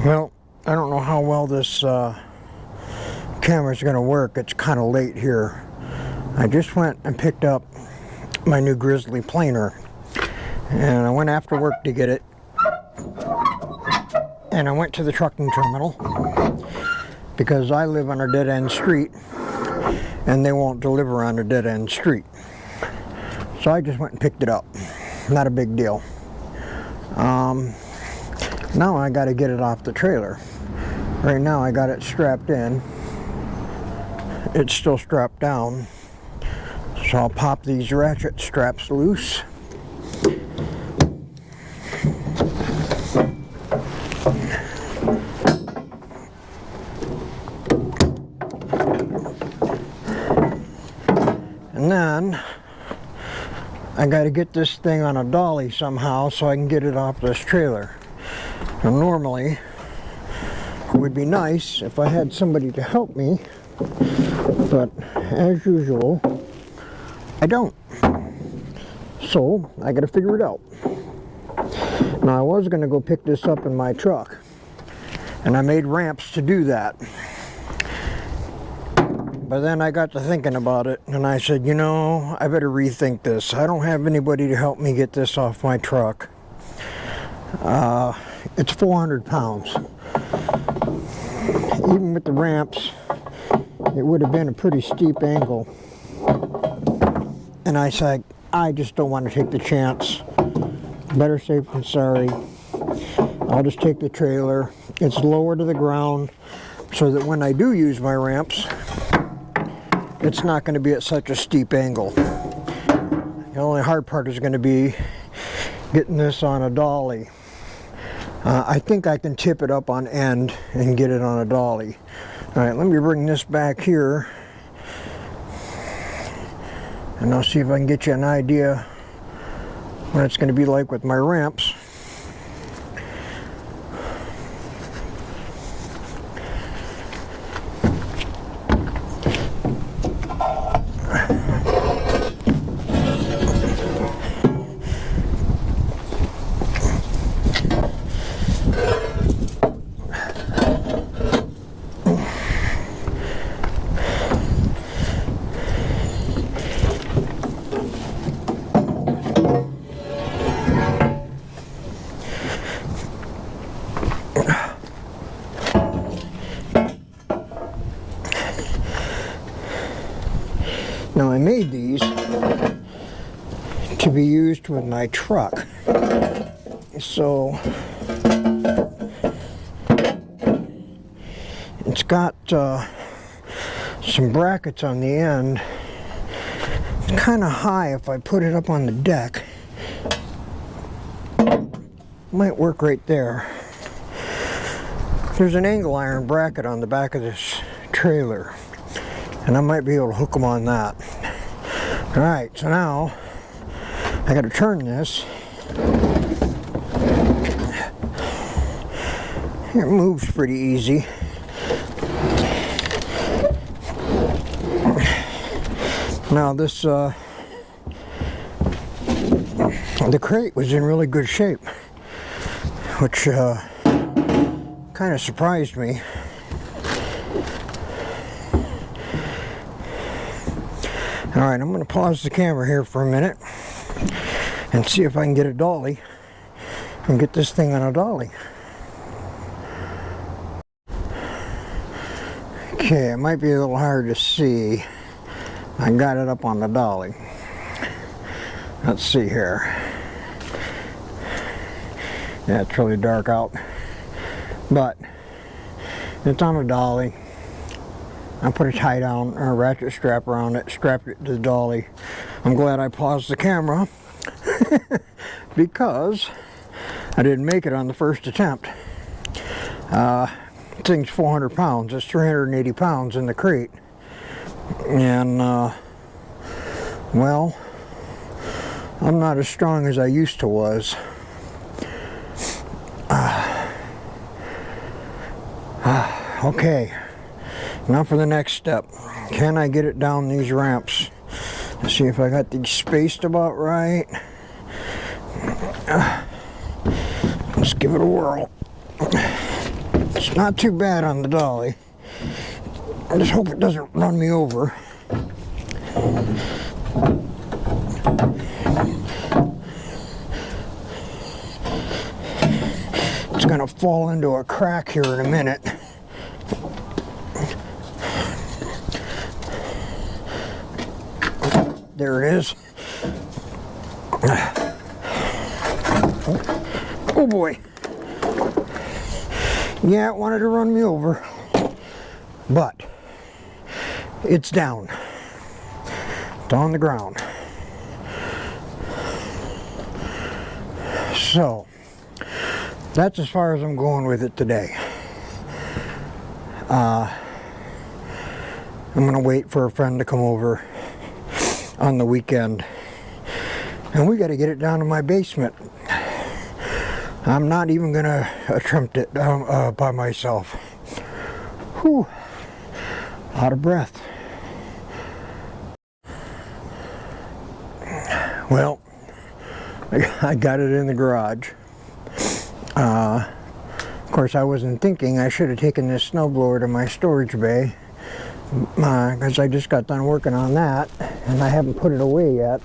Well, I don't know how well this camera's going to work. It's kind of late here. I just went and picked up my new Grizzly planer, and I went after work to get it, and I went to the trucking terminal because I live on a dead-end street and they won't deliver on a dead-end street. So I just went and picked it up. Not a big deal. Now I got to get it off the trailer. Right now I got it strapped in. It's still strapped down. So I'll pop these ratchet straps loose. And then I got to get this thing on a dolly somehow so I can get it off this trailer. Now normally it would be nice if I had somebody to help me, but as usual I don't. So I got to figure it out. Now I was going to go pick this up in my truck, and I made ramps to do that. But then I got to thinking about it, and I said, you know, I better rethink this. I don't have anybody to help me get this off my truck. It's 400 pounds. Even with the ramps, it would have been a pretty steep angle. And I said, I just don't want to take the chance. Better safe than sorry. I'll just take the trailer. It's lower to the ground so that when I do use my ramps, it's not going to be at such a steep angle. The only hard part is going to be getting this on a dolly. I think I can tip it up on end and get it on a dolly. Alright, let me bring this back here, and I'll see if I can get you an idea what it's going to be like with my ramps. Now I made these to be used with my truck, so it's got some brackets on the end. It's kind of high. If I put it up on the deck, might work right there. There's an angle iron bracket on the back of this trailer, and I might be able to hook them on that. Alright, so now I got to turn this. It moves pretty easy. Now this, the crate was in really good shape, which kind of surprised me. Alright, I'm going to pause the camera here for a minute and see if I can get a dolly and get this thing on a dolly. Okay, it might be a little hard to see. I got it up on the dolly. Let's see here. Yeah, it's really dark out, but it's on a dolly. I put a tie down or a ratchet strap around it, strapped it to the dolly. I'm glad I paused the camera because I didn't make it on the first attempt. The thing's 400 pounds. It's 380 pounds in the crate. And, well, I'm not as strong as I used to was. Okay. Now for the next step. Can I get it down these ramps? Let's see if I got these spaced about right. Let's give it a whirl. It's not too bad on the dolly. I just hope it doesn't run me over. It's gonna fall into a crack here in a minute. There it is. Oh boy. Yeah, it wanted to run me over, but it's down. It's on the ground. So, that's as far as I'm going with it today. I'm gonna wait for a friend to come over on the weekend, and we got to get it down to my basement. I'm not even gonna attempt it by myself. Whew, out of breath. Well, I got it in the garage. Of course, I wasn't thinking I should have taken this snowblower to my storage bay, because I just got done working on that and I haven't put it away yet.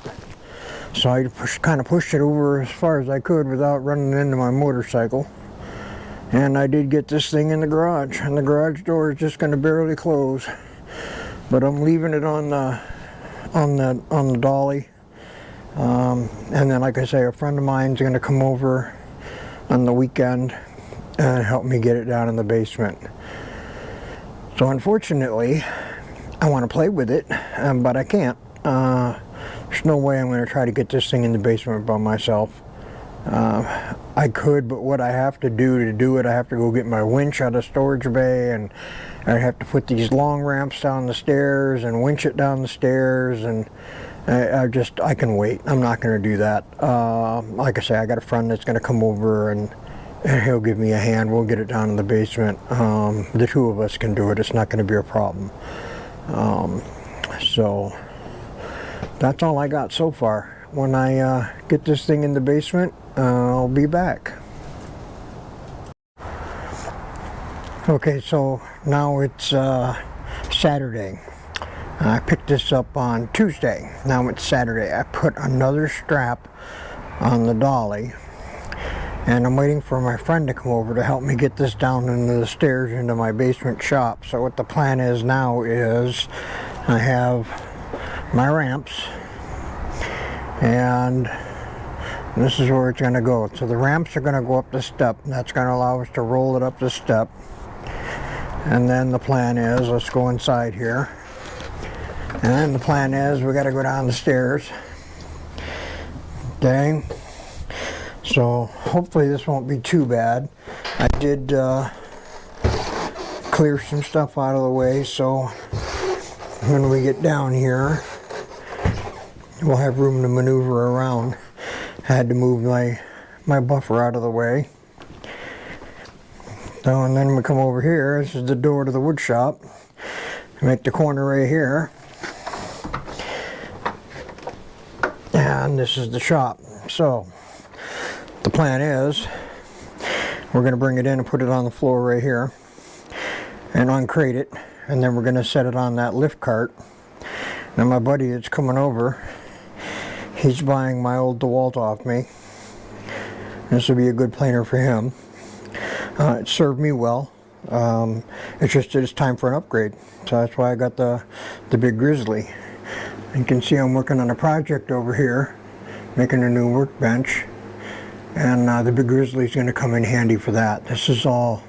So I kind of pushed it over as far as I could without running into my motorcycle. And I did get this thing in the garage, and the garage door is just going to barely close. But I'm leaving it on the dolly. And then, like I say, a friend of mine's going to come over on the weekend and help me get it down in the basement. So unfortunately, I want to play with it, but I can't. There's no way I'm going to try to get this thing in the basement by myself. I could, but what I have to do it, I have to go get my winch out of storage bay, and I have to put these long ramps down the stairs and winch it down the stairs, and I can wait. I'm not going to do that. Like I say, I got a friend that's going to come over and he'll give me a hand. We'll get it down in the basement. The two of us can do it. It's not going to be a problem. So that's all I got so far. When I get this thing in the basement, I'll be back. Okay, so now it's Saturday. I picked this up on Tuesday. Now it's Saturday. I put another strap on the dolly, and I'm waiting for my friend to come over to help me get this down into the stairs into my basement shop. So what the plan is now is I have my ramps, and this is where it's going to go. So the ramps are going to go up the step, and that's going to allow us to roll it up the step. And then the plan is, let's go inside here. And then the plan is we got to go down the stairs. Okay. So hopefully this won't be too bad. I did clear some stuff out of the way, so when we get down here, we'll have room to maneuver around. I had to move my buffer out of the way. So, and then we come over here. This is the door to the wood shop. Make the corner right here. And this is the shop. So the plan is we're going to bring it in and put it on the floor right here and uncrate it, and then we're going to set it on that lift cart. Now my buddy that's coming over, he's buying my old Dewalt off me. This will be a good planer for him. It served me well. It's just that it's time for an upgrade. So that's why I got the big Grizzly. You can see I'm working on a project over here, making a new workbench. And the big Grizzly is going to come in handy for that. This is all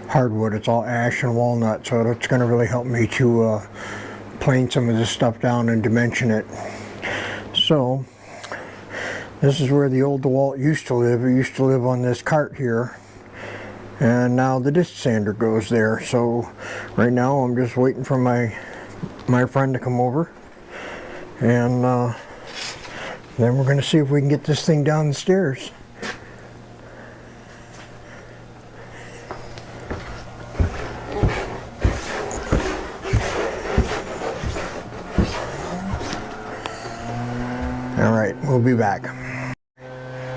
hardwood. It's all ash and walnut. So it's going to really help me to plane some of this stuff down and dimension it. So this is where the old Dewalt used to live. It used to live on this cart here. And now the disc sander goes there. So right now I'm just waiting for my friend to come over, and then we're going to see if we can get this thing down the stairs. All right, we'll be back.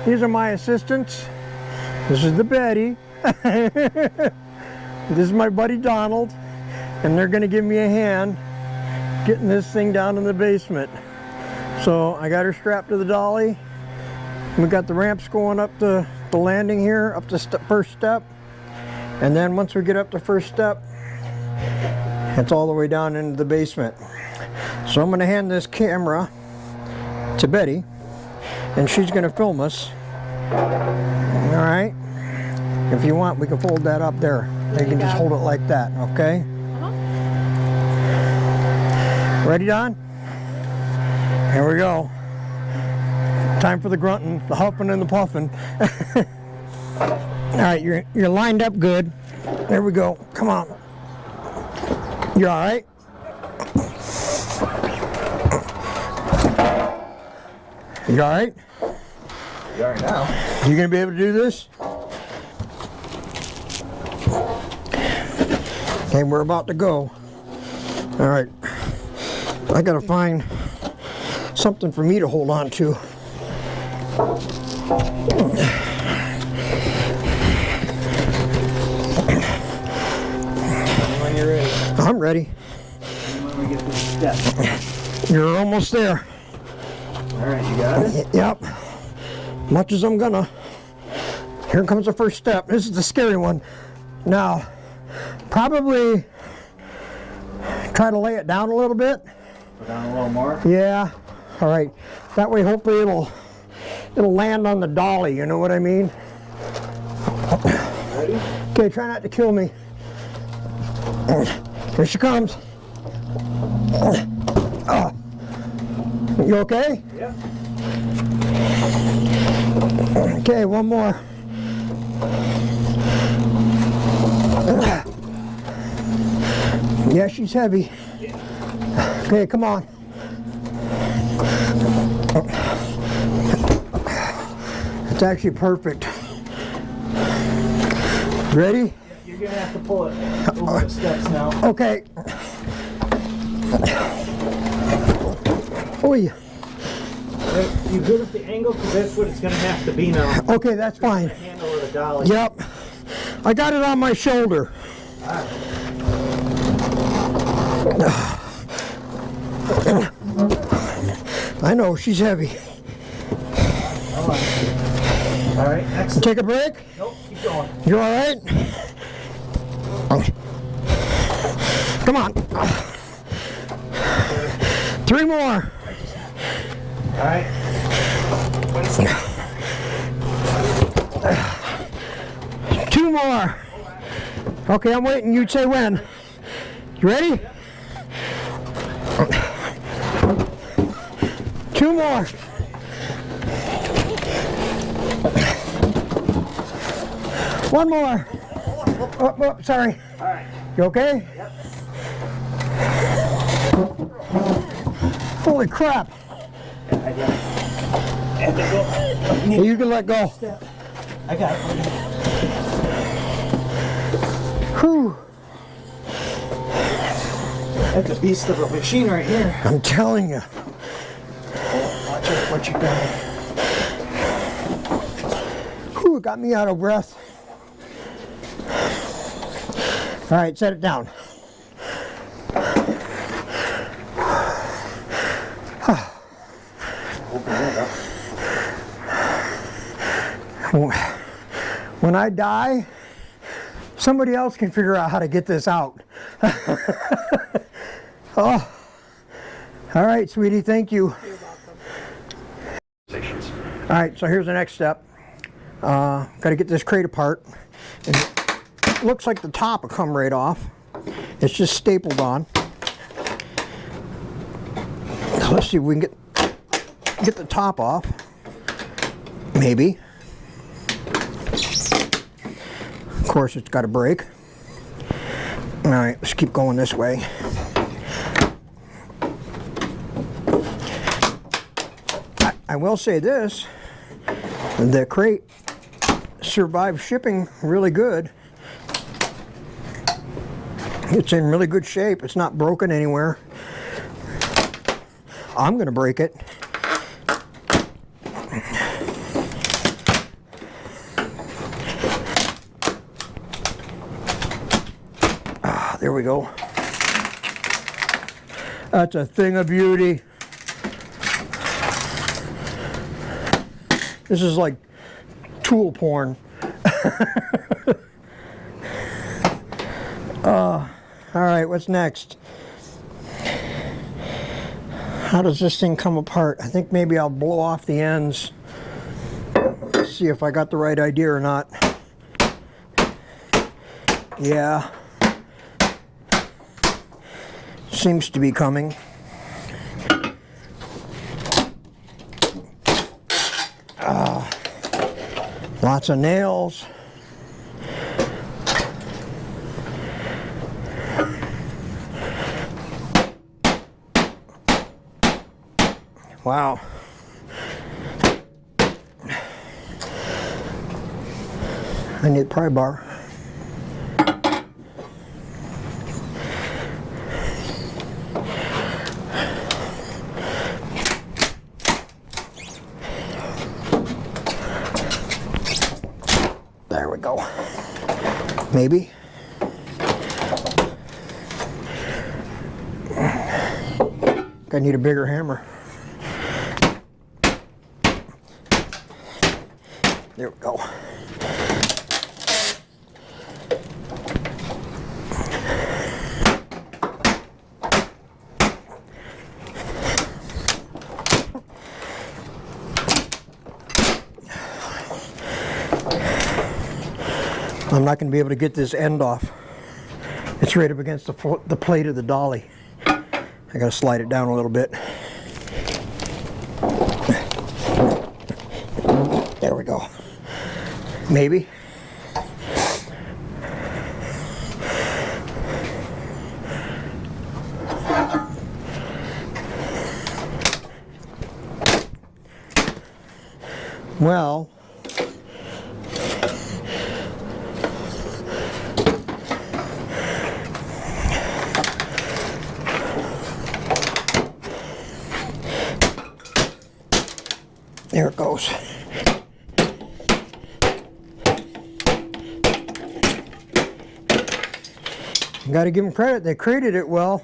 These are my assistants. This is the Betty. This is my buddy Donald, and they're gonna give me a hand getting this thing down in the basement. So I got her strapped to the dolly. We got the ramps going up the landing here, up the first step. And then once we get up the first step, it's all the way down into the basement. So I'm gonna hand this camera to Betty, and she's gonna film us. All right. If you want, we can fold that up there. You can just hold it like that, okay? Ready, Don? Here we go. Time for the grunting, the huffing and the puffing. All right, you're lined up good. There we go. Come on. You all right? You all right? You are now. You gonna be able to do this? Okay, we're about to go. All right. I gotta find something for me to hold on to. When you're ready. I'm ready. When we get to the step. You're almost there. All right, you got it? Yep. Much as I'm gonna. Here comes the first step. This is the scary one. Now, probably try to lay it down a little bit. Put down a little more. Yeah. All right. That way, hopefully, it'll land on the dolly. You know what I mean? Ready? Okay. Try not to kill me. Here she comes. You okay? Yeah. Okay, one more. Yeah, she's heavy. Okay, come on. It's actually perfect. Ready? You're gonna have to pull it over the steps now. Okay. Oh, yeah. You good at the angle? Because that's what it's gonna have to be now. Okay, that's fine. The handle of the dolly. Yep. I got it on my shoulder. I know, she's heavy. All right, next. Take a break? Nope, keep going. You all right? Come on. 3 more. All right. 2 more. Okay, I'm waiting. You'd say when. You ready? 2 more. One more. Oh, sorry. All right. You okay? Yep. Holy crap. I got it. And to go. You can let go. I got it. Whew. That's a beast of a machine right here. I'm telling you. Watch out what you got. Whew, it got me out of breath. All right, set it down. When I die, somebody else can figure out how to get this out. Oh, all right, sweetie, thank you. You're welcome. All right, so here's the next step. Got to get this crate apart. And it looks like the top will come right off. It's just stapled on. So let's see if we can get the top off. Maybe. Of course, it's got to break. All right, let's keep going this way. I will say this, the crate survived shipping really good. It's in really good shape. It's not broken anywhere. I'm going to break it. There we go. That's a thing of beauty. This is like tool porn. All right, what's next? How does this thing come apart? I think maybe I'll blow off the ends. See if I got the right idea or not. Yeah. Seems to be coming. Lots of nails. Wow. I need a pry bar. There we go. Maybe. I need a bigger hammer. There we go. I'm not going to be able to get this end off. It's right up against the plate of the dolly. I got to slide it down a little bit. There we go. Maybe. Well, there it goes. Got to give them credit. They crated it well.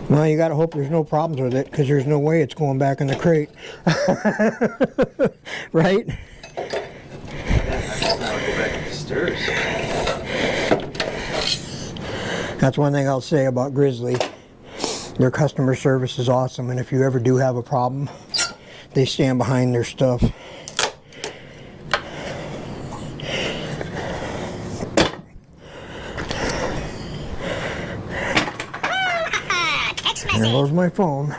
Well, you got to hope there's no problems with it, because there's no way it's going back in the crate. Right? That's one thing I'll say about Grizzly. Their customer service is awesome, and if you ever do have a problem, they stand behind their stuff. There goes my phone.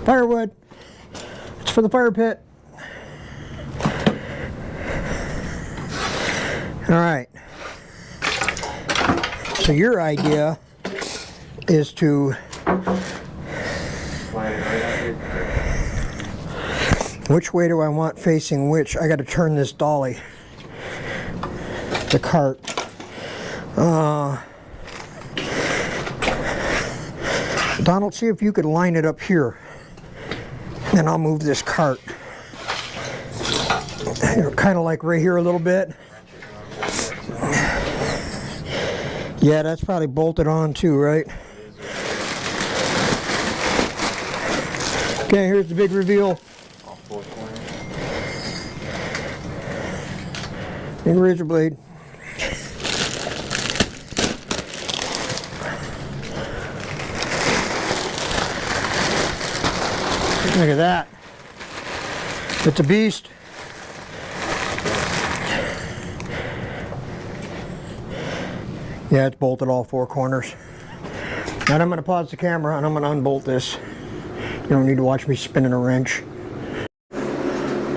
Firewood. It's for the fire pit. All right. So your idea is to which way do I want facing which? I got to turn this dolly, the cart. Donald, see if you could line it up here. Then I'll move this cart. Kind of like right here a little bit. Yeah, that's probably bolted on too, right? Okay, here's the big reveal. Big razor blade. Look at that. It's a beast. Yeah, it's bolted all four corners. And I'm going to pause the camera and I'm going to unbolt this. You don't need to watch me spinning a wrench.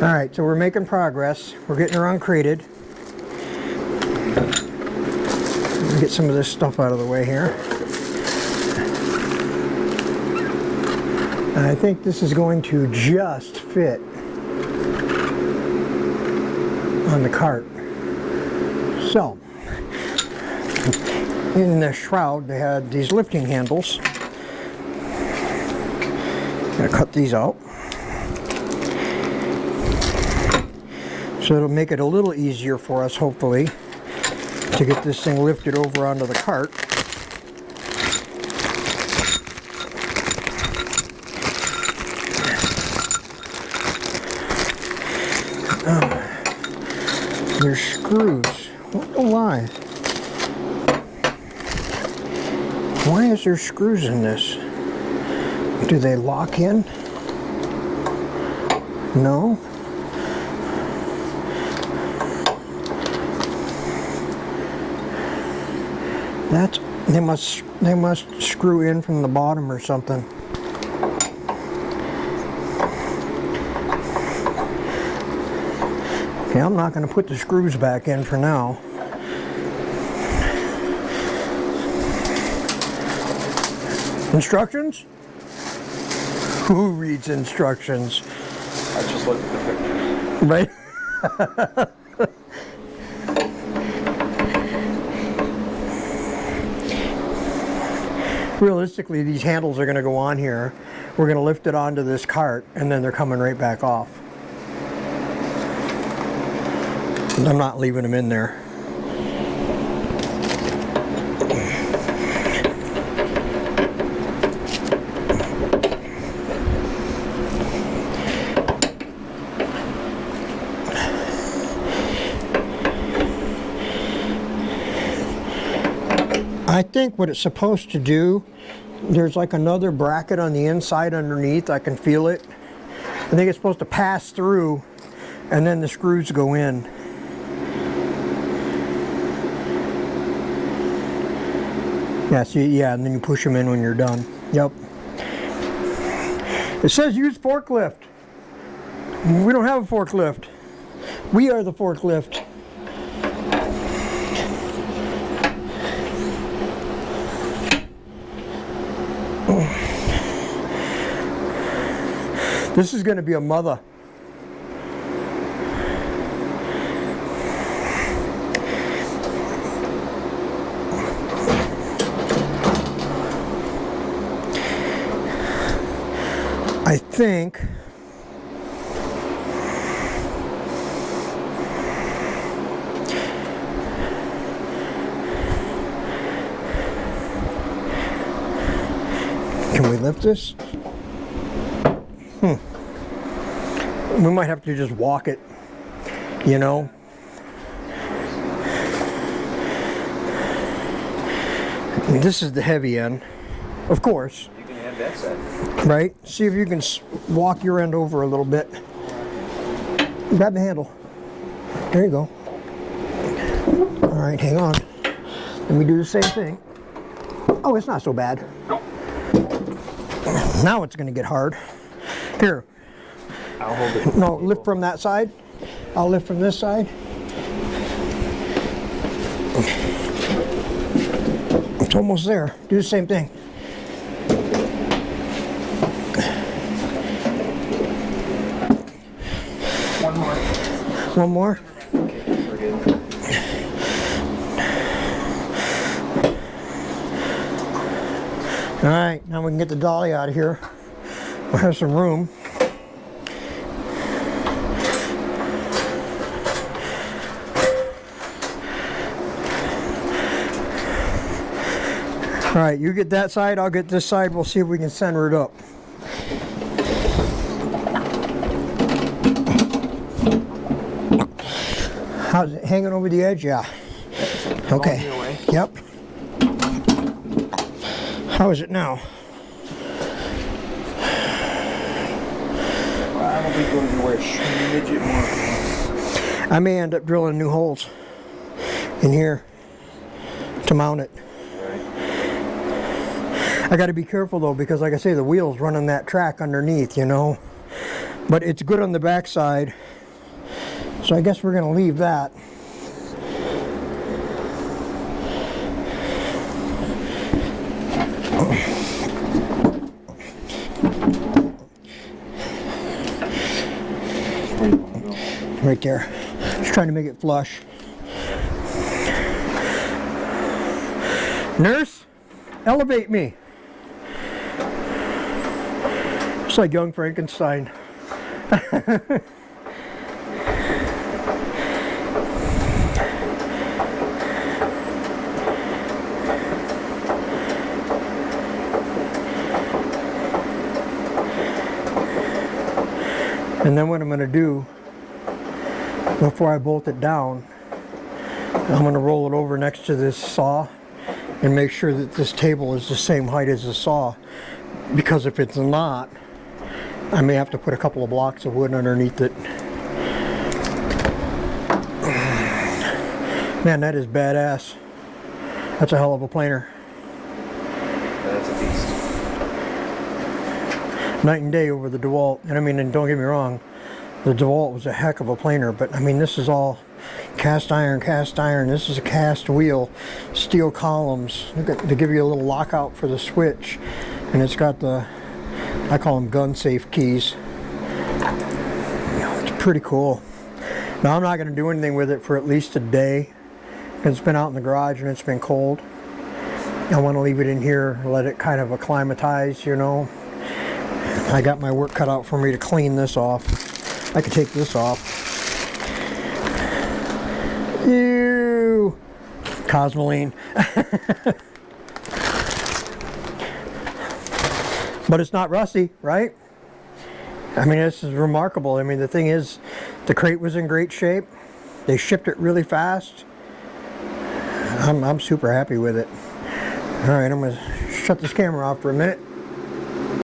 Alright, so we're making progress. We're getting her uncrated. Get some of this stuff out of the way here. And I think this is going to just fit on the cart. So, in the shroud they had these lifting handles. Gonna cut these out. So it'll make it a little easier for us, hopefully, to get this thing lifted over onto the cart. There's screws. I don't know why. Why is there screws in this? Do they lock in? No. They must screw in from the bottom or something. Okay, I'm not going to put the screws back in for now. Instructions? Who reads instructions? I just looked at the pictures. Right? Realistically, these handles are going to go on here. We're going to lift it onto this cart, and then they're coming right back off. I'm not leaving them in there. I think what it's supposed to do, there's like another bracket on the inside underneath. I can feel it. I think it's supposed to pass through and then the screws go in. Yeah, see, yeah, and then you push them in when you're done. Yep. It says use forklift. We don't have a forklift. We are the forklift. This is going to be a mother. I think can we lift this? We might have to just walk it, you know. This is the heavy end, of course. You can have that side. Right? See if you can walk your end over a little bit. Grab the handle. There you go. All right, hang on. Let me do the same thing. Oh, it's not so bad. Nope. Now it's going to get hard. Here. I'll hold it. No, lift from that side. I'll lift from this side. It's almost there. Do the same thing. One more. One more. Okay, we're good. All right, now we can get the dolly out of here. We'll have some room. All right, you get that side, I'll get this side. We'll see if we can center it up. How's it hanging over the edge? Yeah. Okay. Yep. How is it now? I don't think going anywhere midget more. I may end up drilling new holes in here to mount it. I got to be careful though, because like I say, the wheels run on that track underneath, you know. But it's good on the back side. So I guess we're going to leave that. Where do you want to go? Right there. Just trying to make it flush. Nurse, elevate me. It's like young Frankenstein. And then what I'm going to do, before I bolt it down, I'm going to roll it over next to this saw and make sure that this table is the same height as the saw, because if it's not, I may have to put a couple of blocks of wood underneath it. Man, that is badass. That's a hell of a planer. That's a beast. Night and day over the Dewalt. And I mean, and don't get me wrong, the Dewalt was a heck of a planer, but I mean, this is all cast iron. This is a cast wheel, steel columns. They give you a little lockout for the switch, and it's got the, I call them gun safe keys. It's pretty cool. Now I'm not going to do anything with it for at least a day, because it's been out in the garage and it's been cold. I want to leave it in here, let it kind of acclimatize, you know. I got my work cut out for me to clean this off. I could take this off. Ew! Cosmoline. But it's not rusty, right? I mean, this is remarkable. I mean, the thing is, the crate was in great shape. They shipped it really fast. I'm super happy with it. All right, I'm going to shut this camera off for a minute.